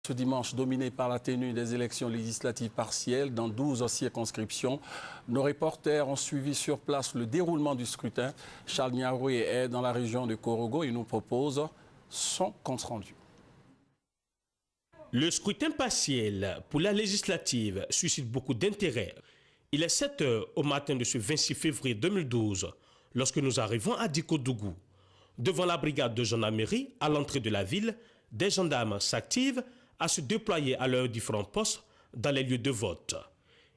Ce dimanche, dominé par la tenue des élections législatives partielles dans 12 circonscriptions, nos reporters ont suivi sur place le déroulement du scrutin. Charles Niaroué est dans la région de Korogo et nous propose son compte-rendu. Le scrutin partiel pour la législative suscite beaucoup d'intérêt. Il est 7 h au matin de ce 26 février 2012 lorsque nous arrivons à Dikodougou. Devant la brigade de gendarmerie, à l'entrée de la ville, des gendarmes s'activent à se déployer à leurs différents postes dans les lieux de vote.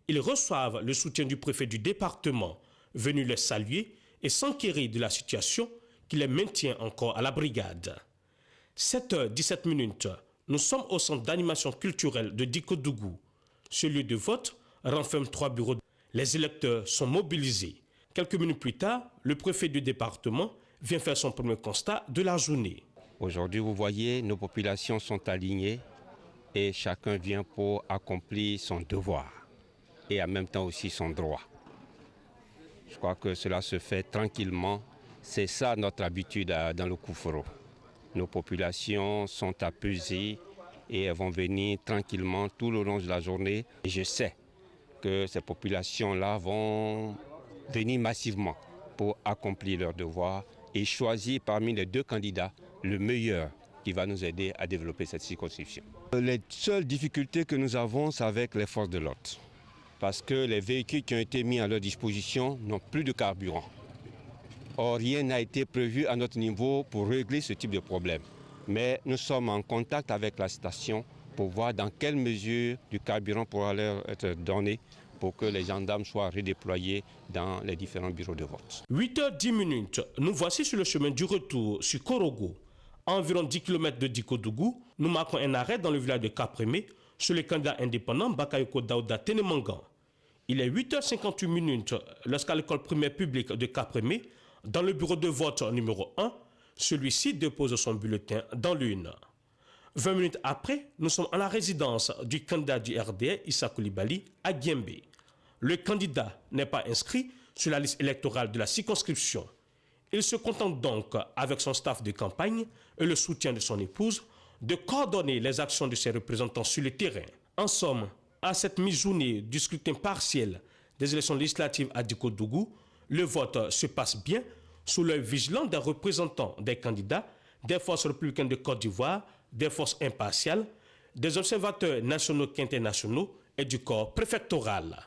Ils reçoivent le soutien du préfet du département, venu les saluer et s'enquérir de la situation qui les maintient encore à la brigade. 7 h 17 minutes, nous sommes au centre d'animation culturelle de Dikodougou. Ce lieu de vote renferme 3 bureaux. Les électeurs sont mobilisés. Quelques minutes plus tard, le préfet du département vient faire son premier constat de la journée. Aujourd'hui, vous voyez, nos populations sont alignées et chacun vient pour accomplir son devoir et en même temps aussi son droit. Je crois que cela se fait tranquillement. C'est ça notre habitude dans le Kouforo. Nos populations sont apaisées et elles vont venir tranquillement tout le long de la journée. Et je sais que ces populations-là vont venir massivement pour accomplir leur devoir et choisir parmi les 2 candidats le meilleur qui va nous aider à développer cette circonscription. Les seules difficultés que nous avons, c'est avec les forces de l'ordre. Parce que les véhicules qui ont été mis à leur disposition n'ont plus de carburant. Or, rien n'a été prévu à notre niveau pour régler ce type de problème. Mais nous sommes en contact avec la station pour voir dans quelle mesure du carburant pourra leur être donné pour que les gendarmes soient redéployés dans les différents bureaux de vote. 8 h 10 minutes, nous voici sur le chemin du retour sur Korogo. À environ 10 km de Dikodougou, nous marquons un arrêt dans le village de Kaprémé sur le candidat indépendant Bakayoko Daouda Tenemangan. Il est 8 h 58 minutes lorsqu'à l'école primaire publique de Kaprémé, dans le bureau de vote numéro 1, celui-ci dépose son bulletin dans l'urne. 20 minutes après, nous sommes à la résidence du candidat du RDR, Issa Koulibaly, à Giembe. Le candidat n'est pas inscrit sur la liste électorale de la circonscription. Il se contente donc, avec son staff de campagne et le soutien de son épouse, de coordonner les actions de ses représentants sur le terrain. En somme, à cette mi-journée du scrutin partiel des élections législatives à Dikodougou, le vote se passe bien sous l'œil vigilant des représentants des candidats, des forces républicaines de Côte d'Ivoire, des forces impartiales, des observateurs nationaux qu'internationaux et du corps préfectoral.